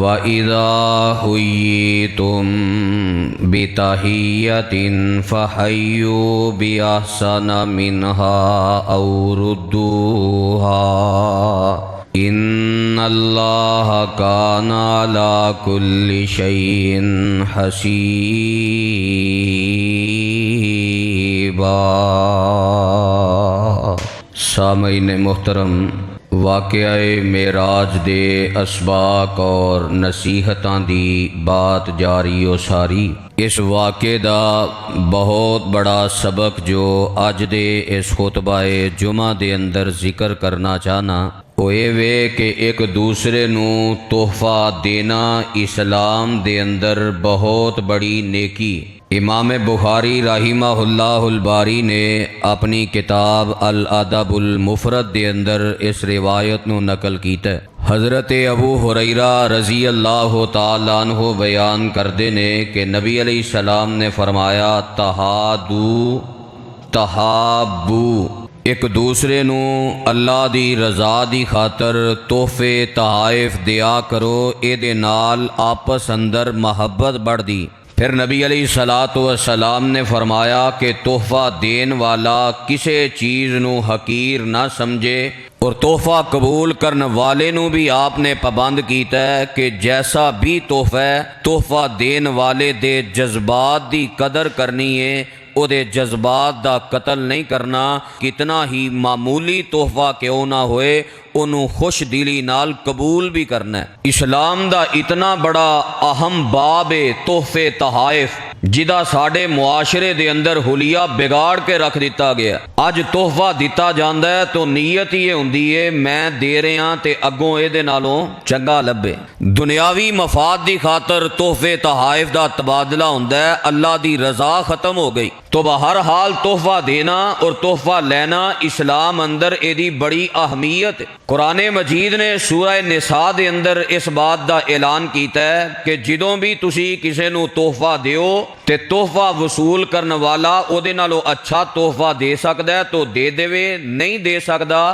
وَإِذَا حُيِّيتُم بِتَحِيَّةٍ فَحَيُّوا بِأَحْسَنَ مِنْهَا أَوْ رُدُّوهَا إِنَّ اللَّهَ كَانَ عَلَى كُلِّ شَيْءٍ حَسِيبًا۔ سامعین محترم، واقعہ معراج دے اسباق اور نصیحتاں دی بات جاری و ساری۔ اس واقعے دا بہت بڑا سبق جو اج دے اس خطبہ جمعہ دے اندر ذکر کرنا چاہنا وہ یہ وے کہ ایک دوسرے نو تحفہ دینا اسلام دے اندر بہت بڑی نیکی۔ امام بخاری رحمہ اللہ الباری نے اپنی کتاب الادب المفرد دے اندر اس روایت نو نقل کیتا ہے۔ حضرت ابو ہریرہ رضی اللہ تعالی عنہ بیان کردے نے کہ نبی علیہ السلام نے فرمایا تحابو، ایک دوسرے نو اللہ دی رضا دی خاطر تحفے تحائف دیا کرو، اے دے نال آپس اندر محبت بڑھ دی۔ پھر نبی علیہ السلام نے فرمایا کہ تحفہ دین والا کسے چیز نو حقیر نہ سمجھے، اور تحفہ قبول کرنے والے نو بھی آپ نے پابند کیتا ہے کہ جیسا بھی تحفہ دین والے دے جذبات دی قدر کرنی ہے، او دے جذبات دا قتل نہیں کرنا۔ کتنا ہی معمولی تحفہ کیوں نہ ہوئے انہوں خوش دلی نال قبول بھی کرنا ہے۔ اسلام دا اتنا بڑا اہم باب ہے تحفے تحائف، جدا ساڑے معاشرے دے اندر حلیہ بگاڑ کے رکھ دیتا گیا۔ اج تحفہ دیتا جاندہ ہے تو نیت یہ ہوندی ہے میں دے رہے ہاں تے اگوں اے دے نالوں چنگا لبے۔ دنیاوی مفاد دی خاطر تحفے تحائف دا تبادلہ ہوندہ ہے، اللہ دی رضا ختم ہو گئی۔ تو بہرحال تحفہ دینا اور تحفہ لینا اسلام اندر اے دی بڑی اہمیت ہے۔ قرآن مجید نے سورہ نساء دے اندر اس بات دا اعلان کیتا ہے کہ جدوں بھی تسی کسے نو تحفہ دیو تے تحفہ وصول کرنے والا او دے نالو اچھا تحفہ دے سکدا ہے تو دے دیوے، نہیں دے سکدا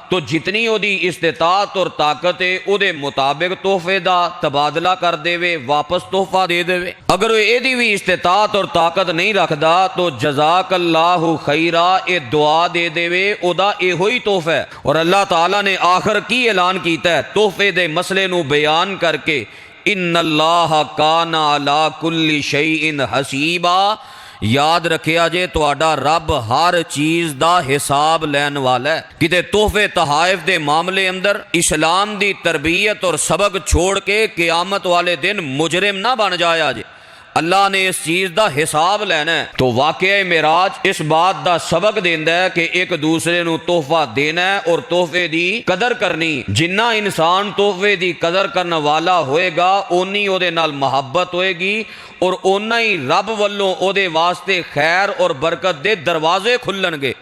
تو جتنی او دی استطاعت اور طاقت ہے او دے مطابق تحفے دا تبادلہ کر دے وے، واپس تحفہ دے دے وے۔ اگر وہ اے دی بھی استطاعت اور طاقت نہیں رکھدا تو جزاک اللہ خیرہ اے دعا دے دے وے، او دا اے ہوئی تحفہ ہے۔ اور اللہ تعالیٰ نے آخر کی اعلان کیتا ہے تحفے دے مسئلے نو بیان کر کے، ان اللہ کان علی کل شیء حسیبا، یاد رکھیا جے تہاڈا رب ہر چیز دا حساب لین والا ہے۔ کتے تحفے تحائف دے معاملے اندر اسلام دی تربیت اور سبق چھوڑ کے قیامت والے دن مجرم نہ بن جایا جے، اللہ نے اس چیز دا حساب لینا ہے۔ تو واقعہ معراج اس بات دا سبق دیندا ہے کہ ایک دوسرے نو تحفہ دینا ہے اور تحفے دی قدر کرنی۔ جنہ انسان تحفے دی قدر کرنے والا ہوئے گا اونی او دے نال محبت ہوئے گی اور اونا ہی رب والوں او دے واسطے خیر اور برکت دے دروازے کھلن گے۔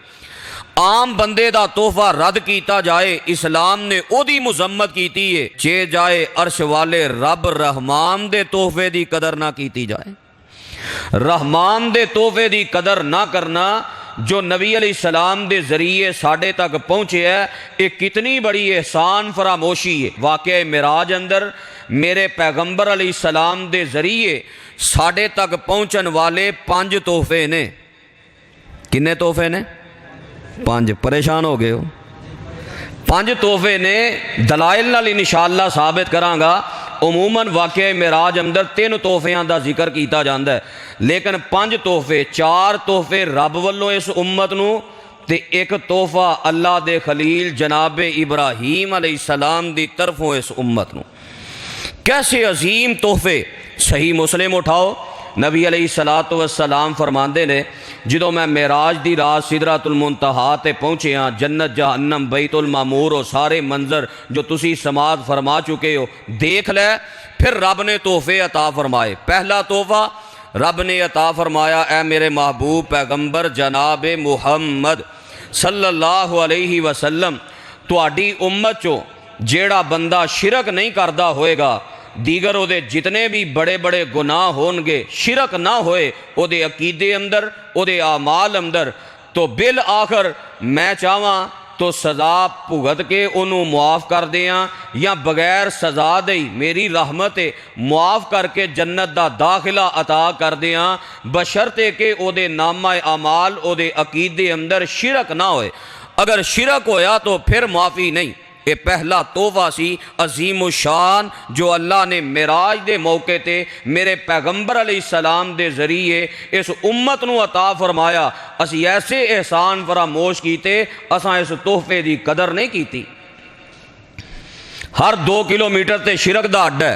عام بندے دا تحفہ رد کیتا جائے، اسلام نے او دی مذمت کیتی ہے، چے جائے عرش والے رب رحمان دے تحفے دی قدر نہ کیتی جائے۔ رحمان دے تحفے دی قدر نہ کرنا جو نبی علیہ السلام دے ذریعے ساڑھے تک پہنچے ہے، ایک کتنی بڑی احسان فراموشی ہے۔ واقعہ معراج اندر میرے پیغمبر علیہ السلام دے ذریعے ساڑھے تک پہنچن والے 5 تحفے نے۔ کنے تحفے نے؟ 5۔ پریشان ہو گئے ہو؟ 5 تحفے نے، دلائل نال انشاءاللہ ثابت کراں گا۔ عموماً واقعہ معراج اندر 3 تحفیاں دا ذکر کیتا جاندا ہے، لیکن 5 تحفے، 4 تحفے رب والوں اس امت نو تے ایک تحفہ اللہ دے خلیل جناب ابراہیم علیہ السلام دی طرفوں اس امت نو۔ کیسے عظیم تحفے! صحیح مسلم اٹھاؤ، نبی علیہ السلام فرماندے نے جدوں میں معراج دی رات سدرۃ المنتہا تے پہنچے ہاں، جنت جہنم بیت المعمور اور سارے منظر جو تسی سماعت فرما چکے ہو دیکھ لے، پھر رب نے تحفے عطا فرمائے۔ پہلا تحفہ رب نے عطا فرمایا، اے میرے محبوب پیغمبر جناب محمد صلی اللہ علیہ وسلم، تہاڈی امت چو جیڑا بندہ شرک نہیں کردہ ہوئے گا، دیگر او دے جتنے بھی بڑے بڑے گناہ ہونگے، شرک نہ ہوئے او دے عقیدے اندر، او دے اعمال اندر، تو بالآخر میں چاہواں تو سزا بھگت کے انہوں معاف کر دیاں یا بغیر سزا دے میری رحمت معاف کر کے جنت دا داخلہ عطا کر دیاں بشرطے کہ او دے نامہ اعمال او دے عقیدے اندر شرک نہ ہوئے۔ اگر شرک ہویا تو پھر معافی نہیں۔ یہ پہلا تحفہ سی عظیم الشان جو اللہ نے معراج دے موقع تے میرے پیغمبر علیہ السلام دے ذریعے اس امت نو عطا فرمایا۔ اسی ایسے احسان فراموش کیتے، اساں اس تحفے دی قدر نہیں کیتی۔ ہر 2 کلومیٹر تے شرک دا اڈا ہے،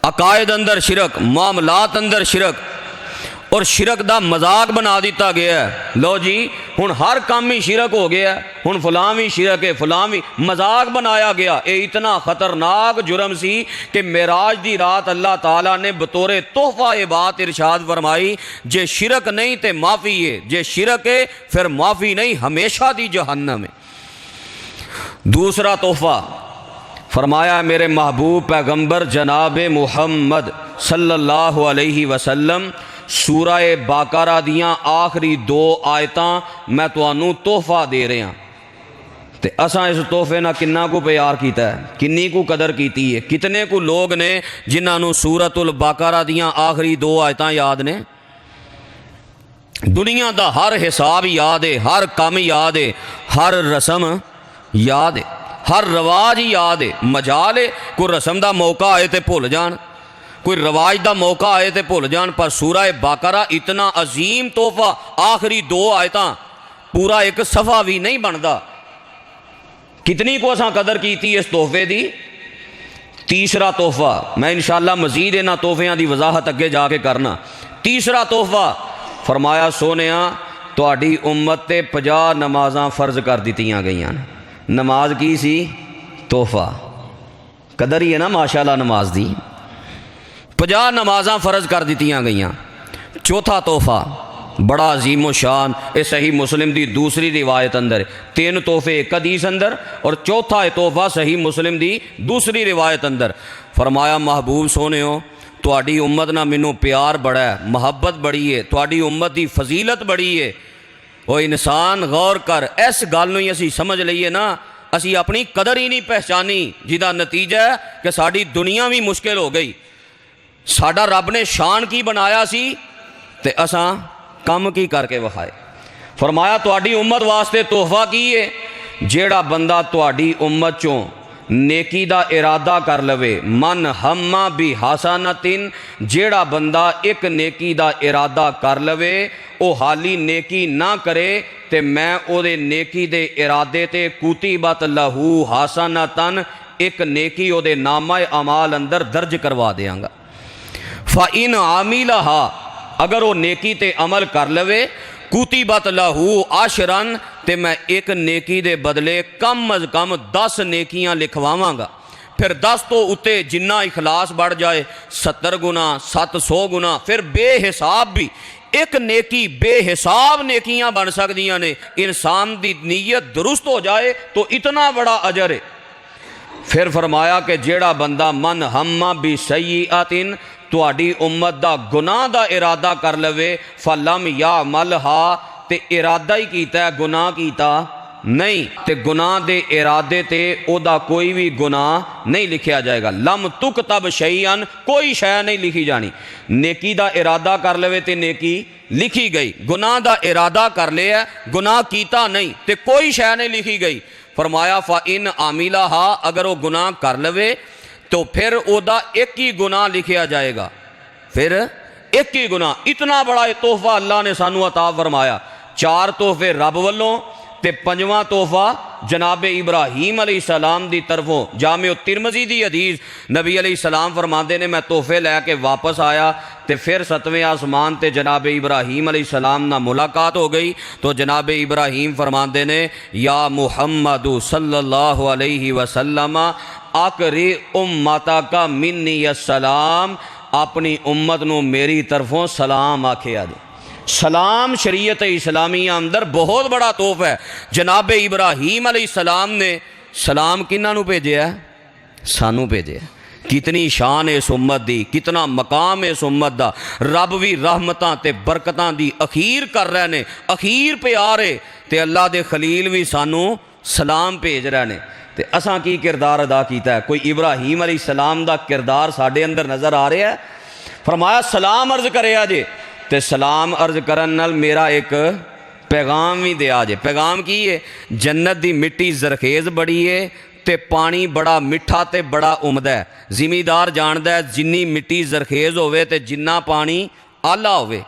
عقائد اندر شرک، معاملات اندر شرک، اور شرک دا مذاق بنا دیتا گیا ہے۔ لو جی ہن ہر کام ہی شرک ہو گیا ہے، ہن فلاں بھی شرک ہے، فلاں بھی مذاق بنایا گیا۔ یہ اتنا خطرناک جرم سی کہ معراج دی رات اللہ تعالیٰ نے بطور تحفہ یہ بات ارشاد فرمائی، جے شرک نہیں تے معافی ہے، جے شرک ہے پھر معافی نہیں، ہمیشہ دی جہنم ہے۔ دوسرا تحفہ فرمایا میرے محبوب پیغمبر جناب محمد صلی اللہ علیہ وسلم سورہ باقرہ دیاں آخری 2 آیتاں میں توانوں تحفہ دے رہے ہیں، تے اساں اس تحفے نہ کننا کو پیار کیتا ہے، کنی کو قدر کیتی ہے، کتنے کو لوگ نے جنہاں نو سورۃ البقرہ دیاں آخری 2 آیتاں یاد نے۔ دنیا دا ہر حساب یاد ہے، ہر کام یاد ہے، ہر رسم یاد ہے، ہر رواج یاد ہے۔ مجال ہے کوئی رسم دا موقع آئے تے بھول جان، کوئی رواج دا موقع آئے تے بھول جان، پر سورہ باقرہ اتنا عظیم تحفہ، آخری 2 آیتاں، پورا ایک صفحہ بھی نہیں بنتا۔ کتنی کو اساں قدر کیتی اس تحفے دی۔ تیسرا تحفہ میں انشاءاللہ مزید انہاں تحفیاں دی وضاحت اگے جا کے کرنا۔ تیسرا تحفہ فرمایا سونیاں تہاڈی امت تے 50 نمازاں فرض کر دتیاں گئیاں۔ نماز کی سی؟ تحفہ، قدر ہی ہے نا ماشاءاللہ نماز دی۔ 50 نمازاں فرض کر دتیاں گئیاں۔ چوتھا تحفہ بڑا عظیم و شان، یہ صحیح مسلم دی دوسری روایت اندر، 3 تحفے ایک حدیث اندر، اور چوتھا تحفہ صحیح مسلم دی دوسری روایت اندر۔ فرمایا محبوب سونےو تہاڈی امت نہ مینوں پیار بڑا ہے، محبت بڑی ہے، تہاڈی امت دی فضیلت بڑی ہے۔ وہ انسان غور کر، اس گل نوں ہی اسی سمجھ لئیے نا، اسی اپنی قدر ہی نہیں پہچانی، جہدا نتیجہ ہے کہ ساڈی دنیا بھی مشکل ہو گئی۔ ساڈا رب نے شان کی بنایا سی تے اساں کم کی کر کے وکھائے۔ فرمایا تہاڈی امت واسطے تحفہ کی ہے، جیڑا بندہ تہاڈی امت چوں نیکی دا ارادہ کر لوے، من ہمہ بھی حسنتن، جیڑا بندہ ایک نیکی دا ارادہ کر لوے، او حالی نیکی نہ کرے تے میں او دے نیکی دے ارادے تے کتبت لہو حسنتن، ایک نیکی او دے نامہ اعمال اندر درج کروا دیاں گا۔ فَإِنْ عَامِلَهَا، اگر وہ نیکی تے عمل کر لوے، کتبت لہو عشرن، تے میں ایک نیکی دے بدلے کم از کم 10 نیکیاں لکھواواں گا۔ پھر 10 تو اتے جنہ اخلاص بڑھ جائے 70 گنا، 700 گنا، پھر بے حساب بھی ایک نیکی بے حساب نیکیاں بن سکدیاں نے۔ انسان دی نیت درست ہو جائے تو اتنا بڑا اجر ہے۔ پھر فرمایا کہ جیڑا بندہ من ہمہ بسیئۃ، تہاڈی امت دا گناہ دا ارادہ کر لوے، فلم یعملھا، تے ارادہ ہی کیتا ہے گناہ کیتا نہیں، تے گناہ دے ارادے تے او دا کوئی بھی گناہ نہیں لکھیا جائے گا۔ لم تکتب شیئن، کوئی شے نہیں لکھی جانی۔ نیکی دا ارادہ کر لوے تے نیکی لکھی گئی، گناہ دا ارادہ کر لیا گناہ کیتا نہیں تے کوئی شے نہیں لکھی گئی۔ فرمایا فَإِنْ عَامِلَهَا، اگر وہ گناہ کر لوے تو پھر او دا ایک ہی گناہ لکھیا جائے گا، پھر ایک ہی گناہ۔ اتنا بڑا تحفہ اللہ نے سانو عطا فرمایا۔ 4 تحفے رب والوں تے 5واں تحفہ جناب ابراہیم علیہ السلام دی طرفوں۔ جامع ترمذی دی حدیث، نبی علیہ السلام فرماندے نے میں تحفے لے کے واپس آیا تے پھر 7ویں آسمان تے جناب ابراہیم علیہ السلام نہ ملاقات ہو گئی تو جناب ابراہیم فرماندے نے یا محمد صلی اللہ علیہ وسلم اقری امتک منی السلام، اپنی امت نو میری طرفوں سلام آکھیا دے۔ سلام شریعت اسلامیہ اندر بہت بڑا تحفہ ہے۔ جناب ابراہیم علیہ السلام نے سلام کنہاں نو بھیجیا ہے؟ سانو بھیجیا ہے۔ کتنی شان ہے اس امت دی، کتنا مقام ہے اس امت دا۔ رب بھی رحمتاں تے برکتاں دی اخیر کر رہے نے، اخیر پہ آ رہے تے اللہ دے خلیل بھی سانو سلام بھیج رہے ہیں تے اساں کی کردار ادا کیتا ہے؟ کوئی ابراہیم علیہ السلام دا کردار ساڈے اندر نظر آ رہا ہے؟ فرمایا سلام عرض کرے جے تے سلام عرض کرن نال میرا ایک پیغام بھی دیا جے۔ پیغام کی ہے؟ جنت دی مٹی زرخیز بڑی ہے تے پانی بڑا میٹھا تے بڑا عمدہ ہے۔ زمیندار جاندہ ہے جنی مٹی زرخیز ہوئے تے جنہ پانی آلہ ہوئے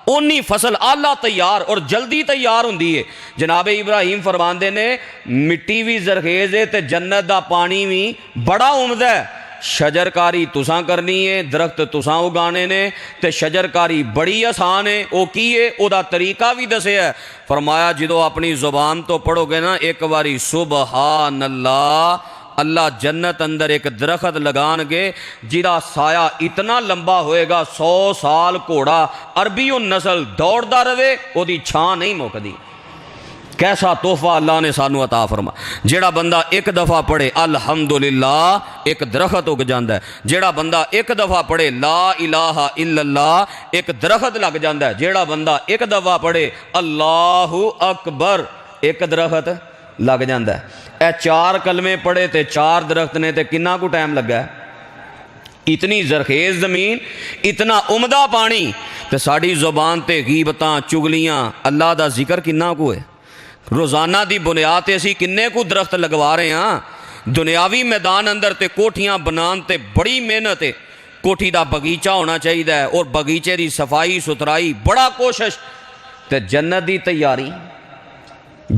اونی فصل آلہ تیار اور جلدی تیار ہوندی ہے۔ جناب ابراہیم فرماندے نے مٹی بھی زرخیز ہے تے جنت دا پانی بھی بڑا عمدہ ہے۔ شجرکاری تساں کرنی ہے، درخت تساں اگانے نے تے شجرکاری بڑی آسان ہے۔ او کی ہے؟ او دا طریقہ بھی دسے ہے۔ فرمایا جدو اپنی زبان تو پڑھو گے نا ایک باری سبحان اللہ، اللہ جنت اندر ایک درخت لگان گے جدا سایہ اتنا لمبا ہوئے گا 100 سال گھوڑا عربی نسل دوڑدا رہے او دی چھان نہیں مکدی۔ کیسا تحفہ اللہ نے سانو عطا فرما۔ جیڑا بندہ ایک دفعہ پڑھے الحمدللہ ایک درخت اگ جاندہ ہے۔ جیڑا بندہ ایک دفعہ پڑھے لا الہ الا اللہ ایک درخت لگ جاندہ ہے۔ جیڑا بندہ ایک دفعہ پڑھے اللہ اکبر ایک درخت لگ جاندہ ہے۔ اے 4 کلمے پڑھے تے 4 درخت نے تے کنا کو ٹائم لگا ہے؟ اتنی زرخیز زمین، اتنا عمدہ پانی تے ساڑی زبان تے غیبتاں چگلیاں اللہ دا ذکر کنا کو ہے؟ روزانہ دی بنیاد تے اسی کنے کو درخت لگوا رہے ہیں؟ دنیاوی میدان اندر تے کوٹھیاں بنان تے بڑی محنت ہے۔ کوٹھی دا بغیچہ ہونا چاہیے اور بغیچے دی صفائی ستھرائی بڑا کوشش تے جنت دی تیاری،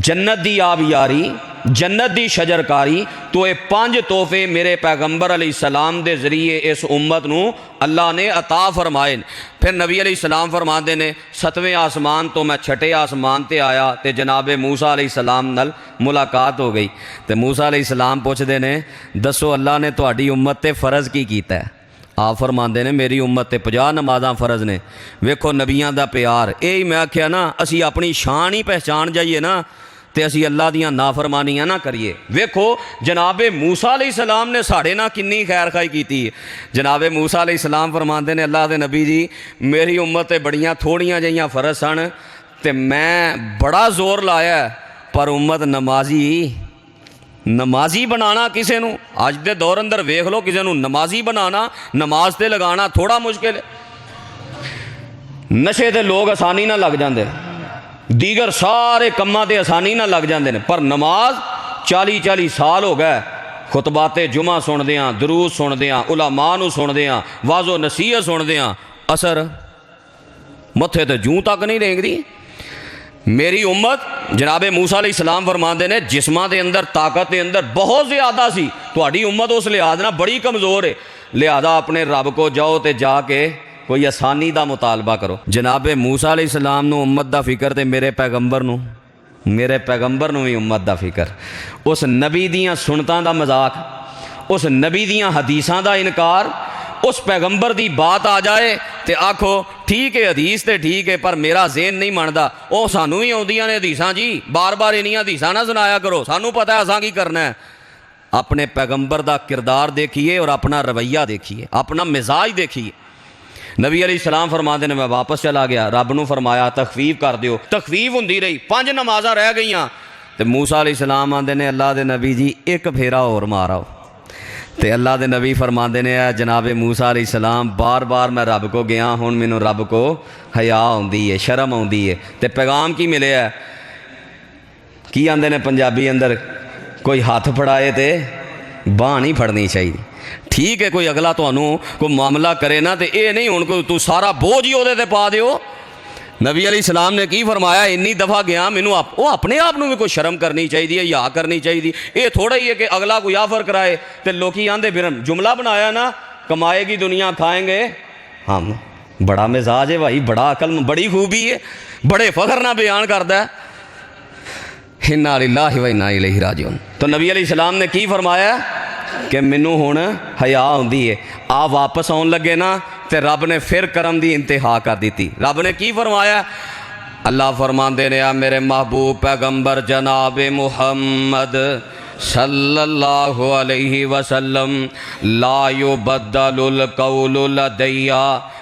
جنت دی آبیاری، جنت دی شجرکاری تو یہ 5 تحفے میرے پیغمبر علیہ السلام دے ذریعے اس امت نو اللہ نے عطا فرمائے۔ پھر نبی علیہ السلام فرماندے نے 7ویں آسمان تو میں 6ٹے آسمان تے آیا تے جناب موسیٰ علیہ السلام نال ملاقات ہو گئی تے موسیٰ علیہ السلام پوچھدے نے دسو اللہ نے تہاڈی امت تے فرض کی کیتا ہے؟ آپ فرماندے نے میری امت تے 50 نمازاں فرض نے۔ ویکھو نبیاں دا پیار، یہی میں آکھیا نا اسی اپنی شان ہی پہچان جائیے نا تے اسی اللہ دیاں نافرمانیاں نہ کریے۔ ویکھو جناب موسیٰ علیہ السلام نے ساڑھے نہ کنی خیر خائی کیتی ہے۔ جناب موسیٰ علیہ السلام فرماندے نے اللہ دے نبی جی میری امت تے بڑیاں تھوڑیاں جہیاں فرض سن تے میں بڑا زور لایا ہے پر امت نمازی بنانا کسے نو اج دے دور اندر ویکھ لو کسے نو نمازی بنانا نماز تے لگانا تھوڑا مشکل ہے۔ نشے تے لوگ آسانی نہ لگ جاندے، دیگر سارے کماں تے آسانی نہ لگ جاندے نے، پر نماز 40 سال ہو گئے خطبات جمعہ سن دیاں، دروس سن دیاں، علماء نو سن دیاں، واعظ و نصیحت سن دیاں، اثر متھے تے جوں تک نہیں رینگ دی۔ میری امت جناب موسیٰ علیہ السلام فرماندے نے جسماں دے اندر طاقت دے اندر بہت زیادہ سی، تہاڈی امت اس لحاظ نہ بڑی کمزور ہے، لہذا اپنے رب کو جاؤ تے جا کے کوئی آسانی دا مطالبہ کرو۔ جناب موسیٰ علیہ السلام نو امت دا فکر تے میرے پیغمبر نو بھی امت دا فکر۔ اس نبی دیاں سنتاں دا مذاق، اس نبی دیاں حدیثاں دا انکار، اس پیغمبر دی بات آ جائے تے آکھو ٹھیک ہے حدیث تے ٹھیک ہے پر میرا ذہن نہیں مندا، او سانو ہی آؤندیاں نے حدیثاں جی، بار بار انہیاں حدیثاں نہ سنایا کرو، سانو پتہ ہے اساں کی کرنا ہے۔ اپنے پیغمبر دا کردار دیکھیے اور اپنا رویہ دیکھیے، اپنا مزاج دیکھیے۔ نبی علیہ السلام فرماندے نے میں واپس چلا گیا، رب نو فرمایا تخفیف کر دیو، تخفیف ہوندی رہی، 5 نمازاں رہ گئیاں تے موسیٰ علیہ السلام آندے نے اللہ دے نبی جی ایک پھیرا اور ماراؤ تے اللہ دے نبی فرماندے نے جناب موسیٰ علیہ السلام بار بار میں رب کو گیا ہوں مینوں رب کو حیا ہوندی ہے، شرم ہوندی ہے تے پیغام کی ملے ہے کی آندے نے پنجابی اندر کوئی ہاتھ پھڑائے تے باہ نہیں پھڑنی چاہیے۔ ٹھیک ہے کوئی اگلا تانوں کوئی معاملہ کرے نا تے اے نہیں ہن کو تو سارا بوجھ ہی اودے تے پا دیو۔ نبی علیہ السلام نے کی فرمایا انی دفعہ گیا مینوں وہ اپنے آپ نو بھی کوئی شرم کرنی چاہیے یا کرنی چاہیے، یہ تھوڑا ہی ہے کہ اگلا کوئی آفر کرائے تے لوکی آندے پھرن جملہ بنایا نا کمائے گی دنیا کھائیں گے ہم، بڑا مزاج ہے بھائی، بڑا عقل، بڑی خوبی ہے، بڑے فخر نہ بیان کردا ہے۔ انا للہ و انا الیہ راجعون۔ تو نبی علیہ السلام نے کی فرمایا کہ مینوں ہن حیا ہوندی ہے، آ واپس آن لگے نا تے رب نے پھر کرم دی انتہا کر دیتی۔ رب نے کی فرمایا؟ اللہ فرماندے نے میرے محبوب پیغمبر جناب محمد صلی اللہ علیہ وسلم لا یبدل القول لدی،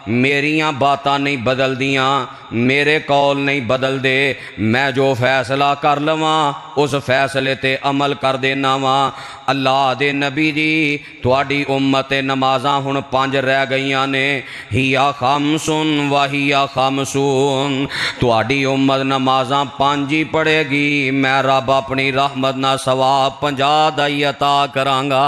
میریاں باتاں نہیں بدل دیاں، میرے قول نہیں بدل دے، میں جو فیصلہ کر لواں اس فیصلے تے عمل کر دینا وا۔ اللہ دے نبی جی تواڈی امت نمازاں ہن 5 رہ گئیاں نے، ہیا خمسن و ہیا خمسون، تواڈی امت نمازاں 5 ہی پڑھے گی، میں رب اپنی رحمت نہ ثواب 50 دا ہی عطا کراں گا۔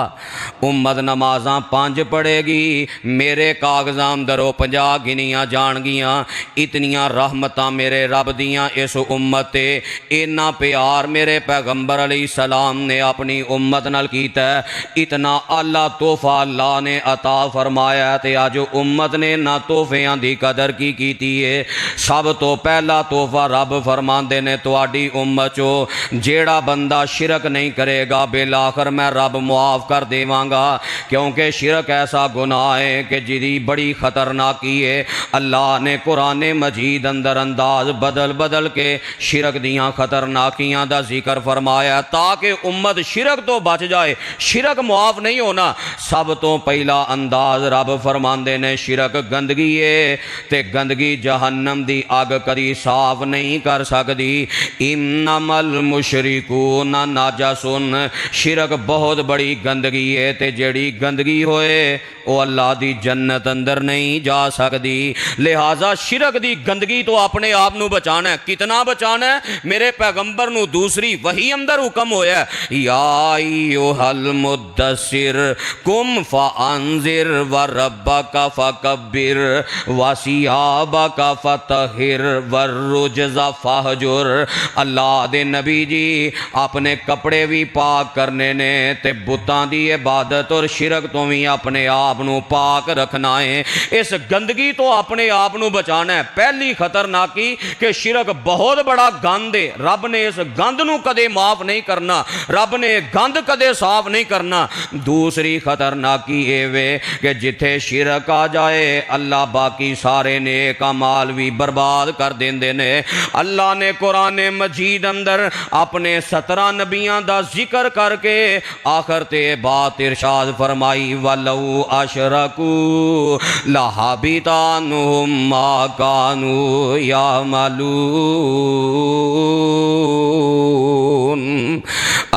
امت نمازاں 5 پڑھے گی، میرے کاغذاں اندروں 50 گنیاں جان گیاں۔ اتنیاں رحمتاں میرے رب دیاں اس امت تے، اینا پیار میرے پیغمبر علیہ السلام نے اپنی امت نال کیتا ہے، اتنا اللہ تحفہ اللہ نے عطا فرمایا تے اج امت نے نہ تحفیاں دی قدر کی کیتی ہے۔ سب تو پہلا تحفہ رب فرماندے نے تواڈی امت چو جیڑا بندہ شرک نہیں کرے گا بالآخر میں رب معاف کر دیواں گا، کیونکہ شرک ایسا گناہ ہے کہ جدی بڑی خطرناکی ہے۔ اللہ نے قرآن مجید اندر انداز بدل بدل کے شرک دیاں خطرناکیاں دا ذکر فرمایا تاکہ امت شرک تو بچ جائے۔ شرک معاف نہیں ہونا، سب تو پہلا انداز رب فرماندے نے شرک گندگی ہے تے گندگی جہنم دی اگ کدی صاف نہیں کر سکدی۔ انما المشرکون نجسن، شرک بہت بڑی گندگی ہے تے جیڑی گندگی ہوئے وہ اللہ دی جنت اندر نہیں جا سکدی۔ لہٰذا شرک دی گندگی تو اپنے آپ نو بچانا ہے۔ کتنا بچانا ہے؟ میرے پیغمبر نو دوسری وحی اندر حکم ہویا ہے، یا ایھا المدثر قم فانذر وربک فکبر وثیابک فطہر والرجز فہجر۔ اللہ دے نبی جی اپنے کپڑے بھی پاک کرنے نے تے بتاں دی عبادت اور شرک تو بھی اپنے آپ نو پاک رکھنا ہے۔ اس گندگی تو اپنے آپ نو بچانا ہے۔ پہلی خطرناکی کہ شرک بہت بڑا گند ہے، رب نے اس گند نو کدے معاف نہیں کرنا، رب نے گند کدے صاف نہیں کرنا۔ دوسری خطرناکی اے وے کہ جتھے شرک آ جائے اللہ باقی سارے نیک اعمال بھی برباد کر دیندے نے۔ اللہ نے قرآن مجید اندر اپنے 17 نبیاں دا ذکر کر کے آخر تے بات ارشاد فرمائی وَلَوْ أَشْرَكُوا لَحَبِطَ عَنْهُمْ مَا كَانُوا يَعْمَلُونَ۔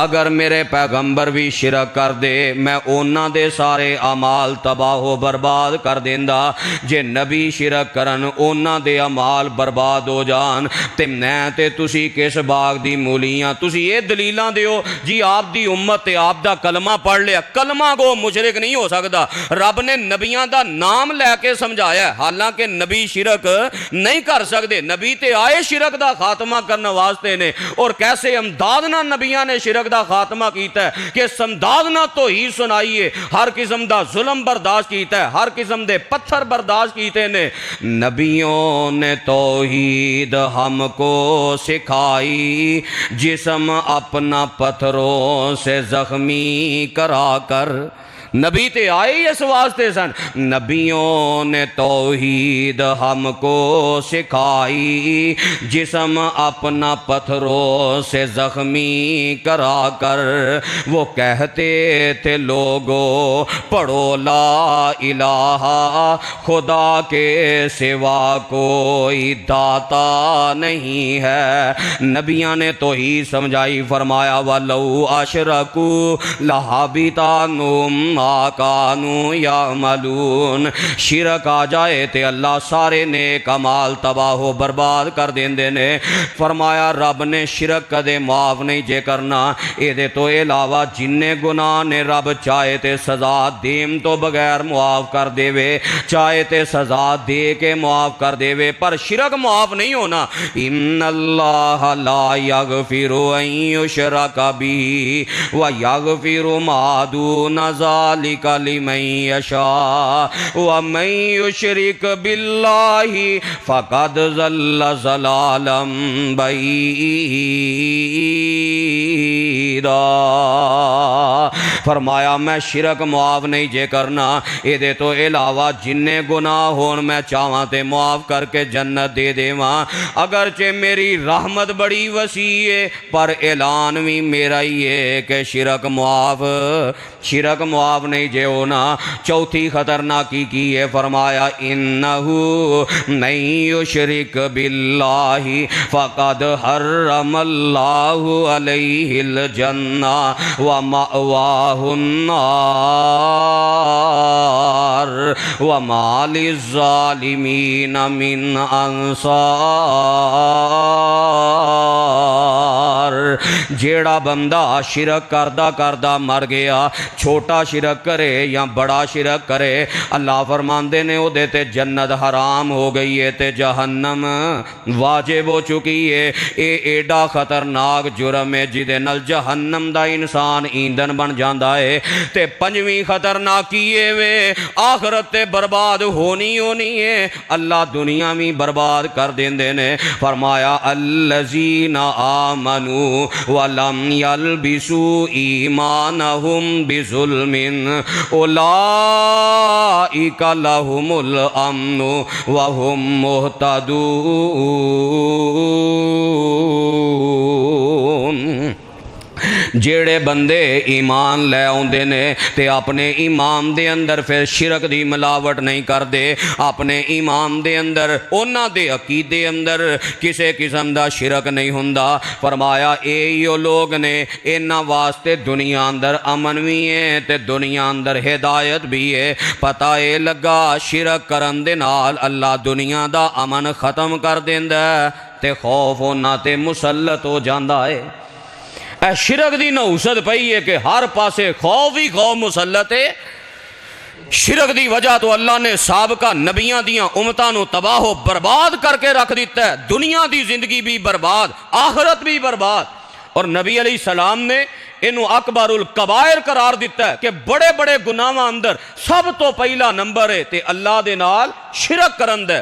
اگر میرے پیغمبر بھی شرک کر دے میں اونا دے سارے اعمال تباہ و برباد کر دیندا۔ جے نبی شرک کرن اونا دے اعمال برباد ہو جان تے میں تے تسی کس باغ دی مولیاں، تسی یہ دلیلاں دیو جی آپ دی امت تے آپ دا کلمہ پڑھ لیا، کلمہ گو مشرک نہیں ہو سکتا۔ رب نے نبیاں دا نام لے کے سمجھایا ہے، حالانکہ نبی شرک نہیں کر سکتے، نبی تے آئے شرک دا خاتمہ کرنے واسطے نے، اور کیسے امداد نہ نبیاں نے شرک دا خاتمہ کیتا ہے کہ سمداد نہ تو ہی سنائیے، ہر قسم دا ظلم برداشت کیتا ہے، ہر قسم دے پتھر برداشت کیتے نے۔ نبیوں نے توحید ہم کو سکھائی، جسم اپنا پتھروں سے زخمی کرا کر۔ نبی تے آئے اس واسطے سن، نبیوں نے توحید ہم کو سکھائی، جسم اپنا پتھروں سے زخمی کرا کر۔ وہ کہتے تھے لوگوں پڑھو لا الہ، خدا کے سوا کوئی داتا نہیں ہے۔ نبیاں نے توحید سمجھائی، فرمایا وَلَوْ أَشْرَكُوا لَحَبِطَ عَنْهُمْ مَا كَانُوا يَعْمَلُونَ۔ شرک آ جائے تے اللہ سارے نیک اعمال تباہ و برباد کر دیندے نے۔ فرمایا رب نے شرک کدے معاف نہیں جے کرنا، اے دے تو علاوہ جننے گناہ نے رب چاہے تے سزا دیم تو بغیر معاف کر دے وے، چاہے تے سزا دے کے معاف کر دے وے، پر شرک معاف نہیں ہونا۔ ان اللہ لا یغفر ان یشرک بہ ویغفر ما دون ذلک لمن یشاء ومن یشرک باللہ فقد ضل ضلالا بعیدا۔ فرمایا میں شرک معاف نہیں جے کرنا، اے دے تو علاوہ جننے گناہ ہون میں چاہواں تے معاف کر کے جنت دے دیواں۔ اگرچہ میری رحمت بڑی وسیع ہے پر اعلان بھی میرا ہی ہے کہ شرک معاف معاف نہیں جے ہونا۔ چوتھی خطرناکی کی ہے، فرمایا انہو من یشرک باللہ فقد حرم اللہ علیہ الجنہ ومأواہ النار وما للظالمین من انصار۔ جیڑا بندہ شرک کردہ مر گیا، چھوٹا شرک کرے یا بڑا شرک کرے، اللہ فرماندے نے او دے تے جنت حرام ہو گئی ہے تے جہنم واجب ہو چکی ہے۔ اے ایڈا خطرناک جرم ہے جدے نال جہنم دا انسان ایندھن بن جاندا ہے۔ تے پنجویں خطرناکی ہے وے آخرت تے برباد ہونی ہے، اللہ دنیا میں برباد کر دیندے نے۔ فرمایا الذین آمنوا ولم یلبسوا ایمانہم بظلم اولئک لہم الامن وہم مہتدون۔ جیڑے بندے ایمان لے آندے نے تے اپنے ایمان دے اندر پھر شرک دی ملاوٹ نہیں کر دے، اپنے ایمان دے اندر اونا دے عقیدے اندر کسے قسم دا شرک نہیں ہوندا، فرمایا اے یو لوگ نے اینا واسطے دنیا اندر امن بھی ہے تے دنیا اندر ہدایت بھی ہے۔ پتہ اے لگا شرک کرن دے نال اللہ دنیا دا امن ختم کر دیندا تے خوف ہونا تے مسلط ہو جاندا ہے۔ اے شرک دی نحوست پئی ہے کہ ہر پاسے خوف ہی خوف مسلط ہے۔ شرک دی وجہ تو اللہ نے سابقہ نبیاں دیاں امتاں نو تباہ و برباد کر کے رکھ دیتا ہے، دنیا دی زندگی بھی برباد، آخرت بھی برباد۔ اور نبی علیہ السلام نے انہوں اکبر الکبائر قرار دیتا ہے کہ بڑے بڑے گناہاں اندر سب تو پہلا نمبر ہے تے اللہ دے نال شرک کرند ہے۔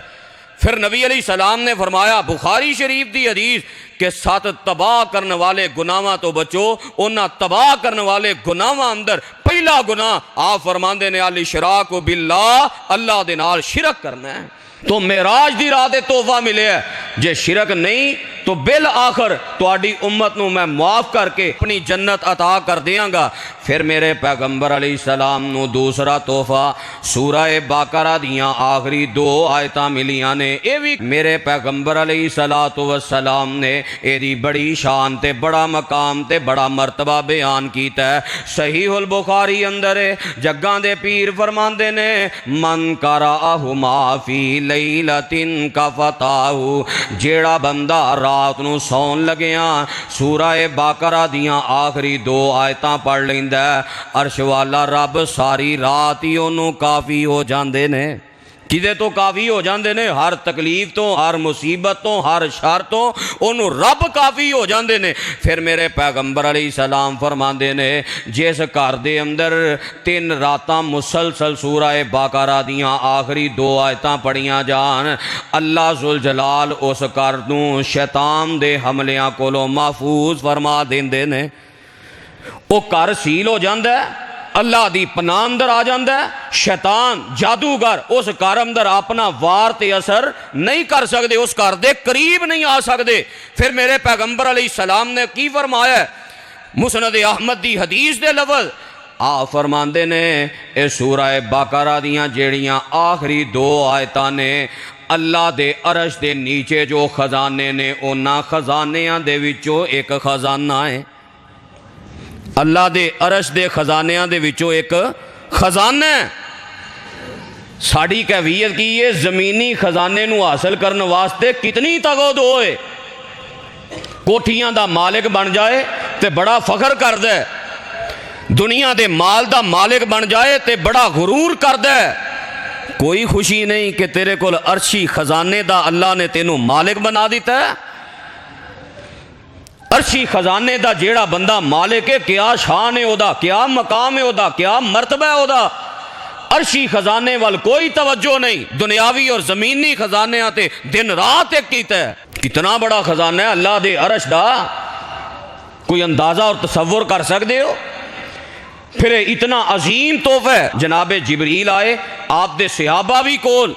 پھر نبی علیہ السلام نے فرمایا بخاری شریف دی حدیث کہ 7 تباہ کرنے والے گناہاں تو بچو، انہاں تباہ کرنے والے گناہاں اندر پہلا گناہ آپ فرماندے نے الاشراک باللہ، اللہ دے نال شرک کرنا ہے۔ تو معراج دی رات توحفہ ملے ہے، جے شرک نہیں تو بالآخر تواڈی امت نو میں معاف کر کے اپنی جنت عطا کر دیاں گا۔ پھر میرے پیغمبر علیہ السلام نو دوسرا تحفہ سورہ بقرہ دیاں آخری 2 آیتاں ملیاں نے، اے بھی میرے پیغمبر علیہ السلام نے ایدی بڑی شان تے بڑا مقام تے بڑا مرتبہ بیان کیتا ہے۔ صحیح البخاری اندر ہے، جگاں دے پیر فرماندے نے من قرأہما فی لیلۃ کفتاہ، جیڑا بندہ رات نو سون لگیاں سورہ بقرہ دیاں آخری 2 آیتاں پڑھ لیندا عرش والا رب ساری رات ہی انہوں کافی ہو جاندے نے۔ کدے تو کافی ہو جاندے نے؟ ہر تکلیف تو، ہر مصیبت تو، ہر شر تو انہوں رب کافی ہو جاندے نے۔ پھر میرے پیغمبر علیہ السلام فرماندے نے جس گھر دے اندر 3 راتاں مسلسل سورہ بقرہ دیاں آخری 2 آیتاں پڑھیاں جان، اللہ ذوالجلال اس گھر نوں شیطان دے حملیاں کولوں محفوظ فرما دیندے نے۔ وہ گھر سیل ہو جاندہ ہے، اللہ دی پناہ اندر آ جاندہ ہے، شیطان جادوگر اس گھر اندر اپنا وار تے اثر نہیں کر سکتے، اس گھر دے قریب نہیں آ سکتے۔ پھر میرے پیغمبر علیہ السلام نے کی فرمایا ہے، مسند احمد دی حدیث دے لفظ آپ فرماندے نے اے سورہ بقرہ دیاں جیڑیاں آخری 2 آیتاں نے اللہ دے عرش دے نیچے جو خزانے نے انہاں خزانیاں دے وچوں ایک خزانہ ہے، اللہ دے عرش دے خزانیاں دے وچوں ایک خزانہ ہے۔ ساڑی کیفیت کی یہ زمینی خزانے نو حاصل کرنے واسطے کتنی تگود ہوئے، کوٹھیاں دا مالک بن جائے تے بڑا فخر کر دے، دنیا دے مال دا مالک بن جائے تے بڑا غرور کر دے، کوئی خوشی نہیں کہ تیرے کول عرشی خزانے دا اللہ نے تینوں مالک بنا دیتا ہے۔ عرشی خزانے دا جیڑا بندہ مالک ہے، کیا شان ہے او دا، کیا مقام ہے او دا، کیا مرتبہ ہے او دا۔ عرشی خزانے وال کوئی توجہ نہیں، دنیاوی اور زمینی خزانے آتے دن رات ایک کیتا ہے۔ کتنا بڑا خزانہ ہے اللہ دے عرش دا، کوئی اندازہ اور تصور کر سکتے ہو؟ پھر اتنا عظیم تحفہ ہے، جناب جبریل آئے آپ دے صحابہ بھی کول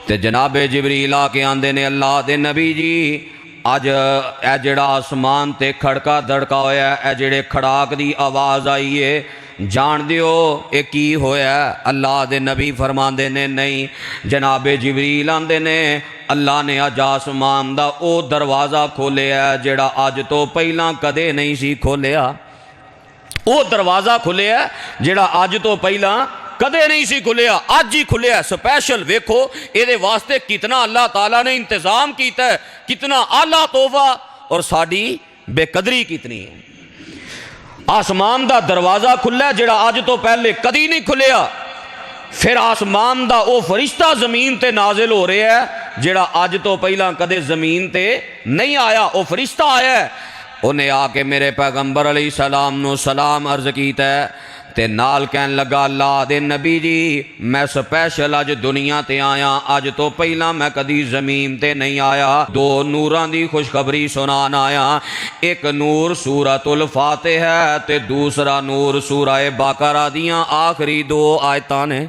تے جناب جبریل آ کے آندے نے اللہ دے نبی جی اج اے جڑا آسمان تے کھڑکا دھڑکا ہویا ہے، اے جڑے کھڑاک دی آواز آئی ہے، جان دیو اے کی ہویا ہے؟ اللہ دے نبی فرماندے نے نہیں، جناب جبریل آندے نے اللہ نے اج آسمان دا او دروازہ کھولیا جڑا اج تو پہلاں کدے نہیں سی کھولیا، او دروازہ کھولیا جڑا اج تو پہلاں کدے نہیں سی کھلیا، آج ہی کھلیا سپیشل۔ ویکھو اے دے واسطے کتنا اللہ تعالیٰ نے انتظام کیتا ہے، کتنا اعلیٰ تحفہ، اور ساڈی بے قدری کتنی ہے۔ آسمان دا دروازہ کھلا ہے جڑا آج تو پہلے کدی نہیں کھلیا، پھر آسمان دا او فرشتہ زمین تے نازل ہو رہے ہے جڑا آج تو پہلا کدے زمین تے نہیں آیا، او فرشتہ آیا ہے، انہیں آ کے میرے پیغمبر علیہ السلام نو سلام عرض کیتا ہے تے نال کہن لگا اللہ دے نبی جی میں سپیشل اج دنیا تے آیا، اج تو پہلا میں کدی زمین تے نہیں آیا، دو نوران دی خوشخبری سنان آیا، ایک نور سورۃ الفاتح ہے تے دوسرا نور سورہ بقرہ دیاں آخری دو آیتاں نے۔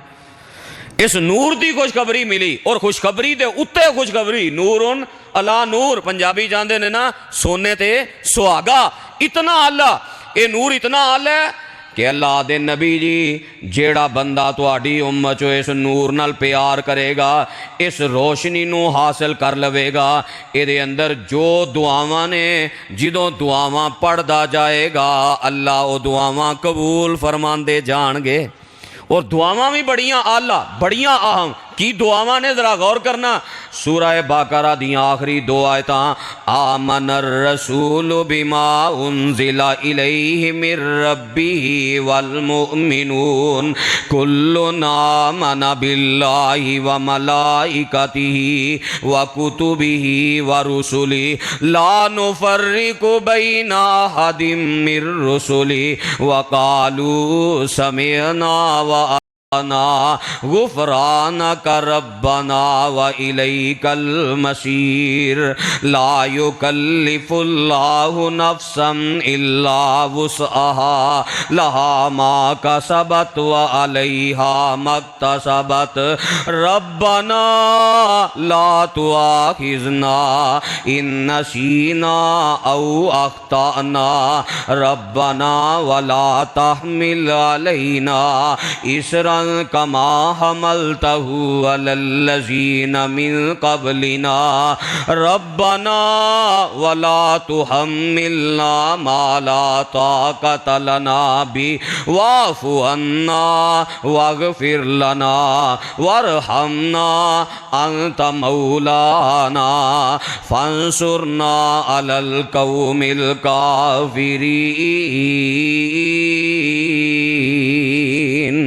اس نور دی خوشخبری ملی، اور خوشخبری دے اتے خوشخبری، نورن علا نور، پنجابی جاندے نے نا سونے تے سہاگا، اتنا اعلیٰ، اے نور اتنا اعلیٰ ہے کہ اللہ دے نبی جی جیڑا بندہ تواڈی امت چو اس نور نال پیار کرے گا، اس روشنی نو حاصل کر لوے گا، اے دے اندر جو دعاواں نے جدوں دعاواں پڑھدا جائے گا اللہ او دعاواں قبول فرماندے جان گے، اور دعاواں بھی بڑیاں اعلیٰ بڑیاں اہم کی دعاواں نے، ذرا غور کرنا۔ سورہ بقرہ دی آخری دو آیتاں، آمن الرسول بما انزل الیہ من ربہ والمؤمنون کل آمن باللہ وملائکتہ وکتبہ ورسلہ لا نفرق بین احد من رسلہ وقالوا سمعنا غفرانک ربنا وإلیک المصیر لا یکلف اللہ نفسا الا وسعها لها ما کسبت وعلیہا ما اکتسبت ربنا لا تؤاخذنا ان نسینا او اخطأنا ربنا ولا تحمل علینا اسرا کما حملته علی الذین من قبلنا ربنا ولا تحملنا ما لا طاقت لنا به واعف عنا واغفر لنا وارحمنا انت مولانا فانصرنا علی القوم الکافرین۔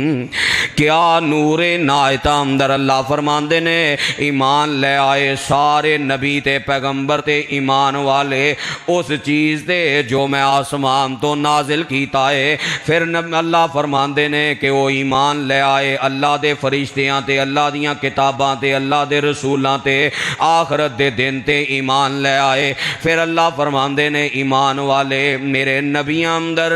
کیا نور نایتہ اندر اللہ فرماندے نے ایمان لے آئے سارے نبی تے پیغمبر تے ایمان والے اس چیز تے جو میں آسمان تو نازل کیتا ہے، پھر اللہ فرماندے نے کہ وہ ایمان لے آئے اللہ دے فرشتیاں تے، اللہ دیاں کتاباں تے، اللہ دے رسولاں تے، آخرت دے دن تے ایمان لے آئے، پھر اللہ فرماندے نے ایمان والے میرے نبیاں اندر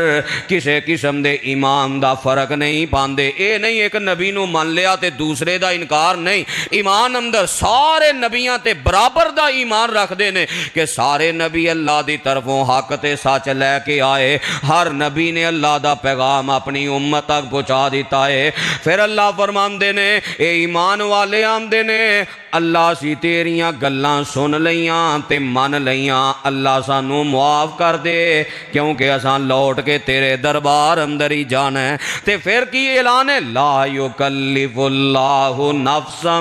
کسے قسم دے ایمان دا فرق نہیں پاندے، اے نہیں ایک نبی نو من لیا تے دوسرے دا انکار نہیں، ایمان اندر سارے نبیاں تے برابر دا ایمان رکھ دے نے کہ سارے نبی اللہ دی طرفوں حق تے سچ لے کے آئے، ہر نبی نے اللہ دا پیغام اپنی امت تک پہنچا دیتا ہے۔ پھر اللہ فرماندے نے اے ایمان والے آمدے نے اللہ سی تیریاں گلاں سن لیاں تے من لیاں، اللہ سانو معاف کر دے کیونکہ اساں لوٹ کے تیرے دربار اندر ہی جانا ہے۔ تے پھر کی اعلان ہے لا یکلف اللہ نفسا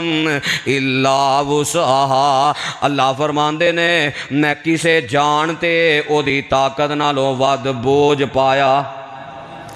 الا وسعها، اللہ فرماندے نے میں کسے جان تے او دی طاقت نالوں ود بوجھ پایا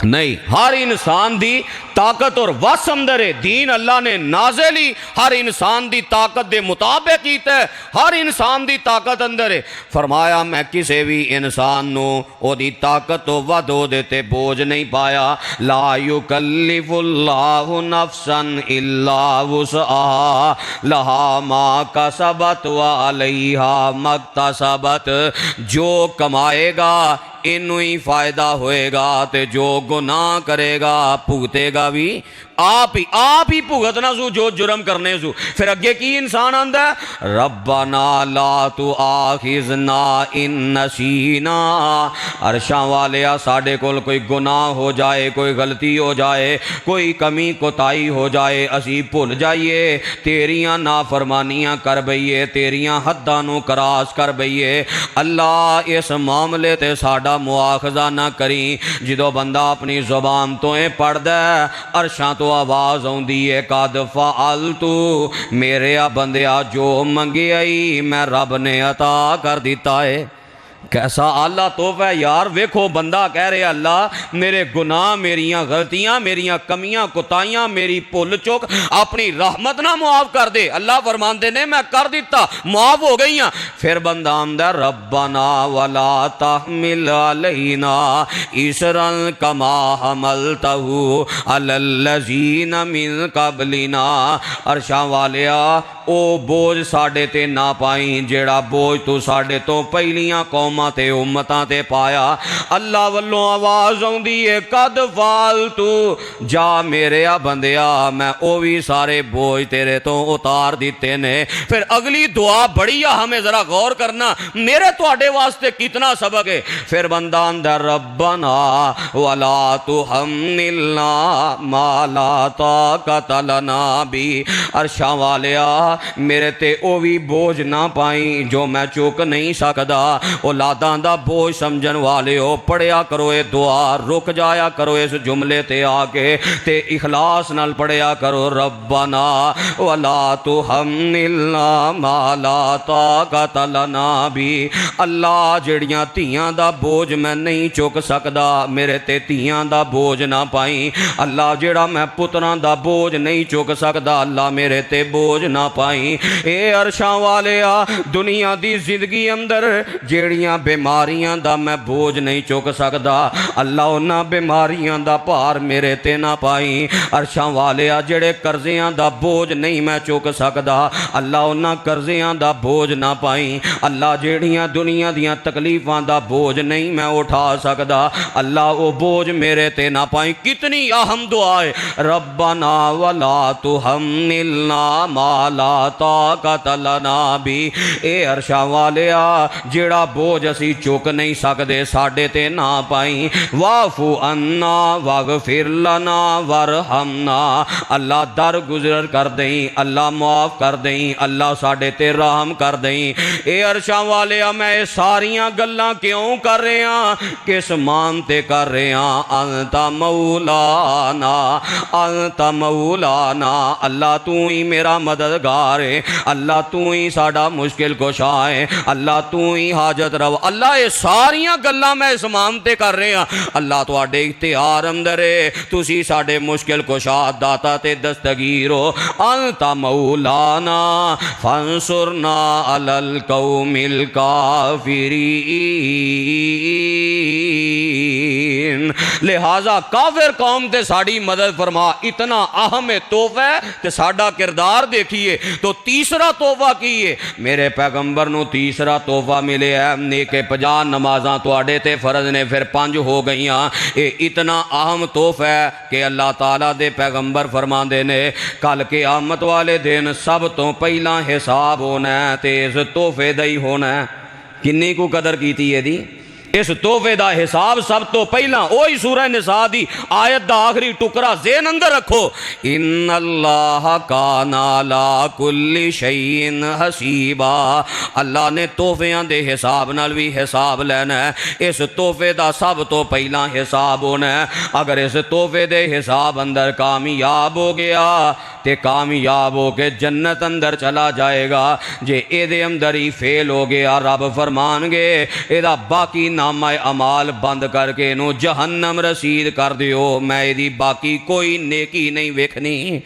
نہیں، ہر انسان دی طاقت اور وس اندر ہے، دین اللہ نے نازل ہی ہر انسان دی طاقت دے مطابق کیتا ہے، ہر انسان دی طاقت اندر ہے، فرمایا میں کسے بھی انسان نو او دی طاقت تو ود ہو دیتے بوجھ نہیں پایا۔ لا یکلف اللہ نفسا الا وسعها لها ما کسبت وعلیہا ما اکتسبت، جو کمائے گا انہوں ہی فائدہ ہوئے گا تے جو گناہ کرے گا بھگتے گا بھی آپ ہی بھگتنا سو جو جرم کرنے سو. پھر اگے کی انسان آندا ہے ربنا لا تؤاخذنا ان نسینا. عرشاں والیا ساڈے کول کوئی گناہ ہو جائے, کوئی غلطی ہو جائے, کوئی کمی کوتاہی ہو جائے, اسی بھول جائیے, تیریاں نافرمانیاں کر بئیے, تیریاں حداں نو کراس کر بئیے, اللہ اس معاملے تے ساڈا مواخذہ نہ کریں. جدو بندہ اپنی زبان تو پڑھدا ہے عرشاں تو آواز آؤندی ہے قد فعلت, میرے بندیا جو منگیا ہی میں رب نے عطا کر دیتا ہے. کیسا اعلیٰ تحفہ ہے یار. ویکھو بندہ کہہ رہے اللہ میرے گناہ, میریاں غلطیاں, میریاں کمیاں کوتاہیاں, میری بھول چوک اپنی رحمت نہ معاف کر دے. اللہ فرماندے نے میں کر دیتا, معاف ہو گئی ہیں. پھر بندہ آمدہ ربنا ولا تحمل علینا اسرا کما حملتہ علی الذین من قبلنا. عرشاں والیا او بوجھ ساڈے تے نہ پائیں جیڑا بوجھ تو ساڈے تو پہلیاں قوماں تے امتاں تے پایا. اللہ والوں آواز آؤندی ہے قد فعلتو, جا میرے بندیا میں او بھی سارے بوجھ تیرے تو اتار دیتے نے. پھر اگلی دعا بڑی ہے, ہمیں ذرا غور کرنا, میرے تواڈے واسطے کتنا سبق ہے. پھر بندہ اندر ربنا ولا تحملنا ما لا طاقت لنا بھی. عرشاں والیا میرے تے او بھی بوجھ نہ پائیں جو میں چوک نہیں سکدا. اولاداں دا بوجھ سمجھن والے ہو, پڑھیا کرو اے دعا, رک جایا کرو اس جملے تے آ کے تے اخلاص نال پڑھیا کرو ربنا ولا تحملنا ما لا طاقت لنا بھی. اللہ جڑیاں تھیاں دا بوجھ میں نہیں چک سکدا میرے تے تھیاں دا بوجھ نہ پائیں. اللہ جڑا میں پتراں دا بوجھ نہیں چک سکدا اللہ میرے تے بوجھ نہ پائیں. اے عرشاں والیا دنیا دی زندگی اندر جیڑیاں بیماریاں دا میں بوجھ نہیں چک سکدا اللہ انہاں بیماریاں دا پار میرے تے نہ پائیں. عرشاں والیا جڑے قرضیاں دا بوجھ نہیں میں چک سکدا اللہ انہاں قرضیاں دا بوجھ نہ پائیں. اللہ جیڑیاں دنیا دیاں تکلیفاں دا بوجھ نہیں میں اٹھا سکدا اللہ وہ بوجھ میرے تے نہ پائیں. کتنی اہم دعا ہے ربنا ولا تحملنا ما لا طاقت لنا بھی. اے عرشاں والیا جیڑا بوجھ اسی چک نہیں سکدے ساڈے تے نہ پائیں. واعفو عنا واغفر لنا وارحمنا. اللہ در گزر کر دیں, اللہ معاف کر دیں, اللہ ساڈے تے رحم کر دیں. اے عرشاں والیا میں ساریاں گلاں کیوں کر رہے ہاں, کس مان تے کر رہے ہاں. انت مولانا انت مولانا, اللہ تو ہی میرا مددگار ہے, اللہ تو ہی ساڈا مشکل کشا ہے, اللہ تو ہی حاجت رو. اللہ یہ ساریاں گلاں میں اس مان تے کر رہے ہاں اللہ تواڈے اختیار اندر ہے, تسی ساڈے مشکل کشا داتا تے دستگیر ہو. انت مولانا فانصرنا علی القوم الکافرین. لہذا کافر قوم تے ساڑی مدد فرما. اتنا اہم تحفہ ہے تے ساڈا کردار دیکھیے. تو تیسرا تحفہ کیے میرے پیغمبر نو تیسرا تحفہ ملے ہے نیک 50 نمازاں تواڈے تے فرض نے پھر 5 ہو گئیاں. اے اتنا اہم تحفہ ہے کہ اللہ تعالیٰ دے پیغمبر فرماندے نے کل قیامت والے دن سب تو پہلا حساب ہونا ہے تے اس تحفے دا ہی ہونا ہے. کنی کو قدر کیتی ہے دی اس تحفے دا حساب سب تو پہلا اوہی سورہ نساء دی آیت دا آخری ٹکڑا ذہن اندر رکھو. ان اللہ کان علی کل شیء حسیبا. اللہ نے تحفیاں دے حساب نال بھی حساب لینا ہے. اس تحفے دا سب تو پہلا حساب ہونا ہے. اگر اس تحفے دے حساب اندر کامیاب ہو گیا تے کامیاب ہو کے جنت اندر چلا جائے گا. جے اے دے اندر ہی فیل ہو گیا رب فرمان گے اے دا باقی نامہ اعمال بند کر کے نو جہنم رسید کر دیو, میں دی باقی کوئی نیکی نہیں ویکھنی,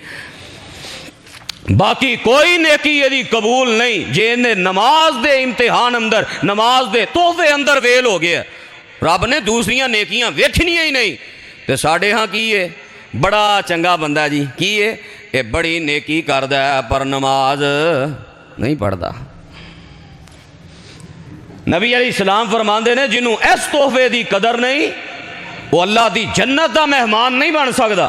باقی کوئی نیکی یہ قبول نہیں. جے نے نماز دے امتحان اندر نماز دے تحفے اندر ویل ہو گیا رب نے دوسریاں نیکیاں ویکھنی ہی نہیں. تے ساڈے ہاں کی ہے بڑا چنگا بندہ جی کی ہے اے بڑی نیکی کردا ہے پر نماز نہیں پڑھدا. نبی علیہ السلام فرماندے نے جنہوں اس تحفے دی قدر نہیں وہ اللہ دی جنت دا مہمان نہیں بن سکدا.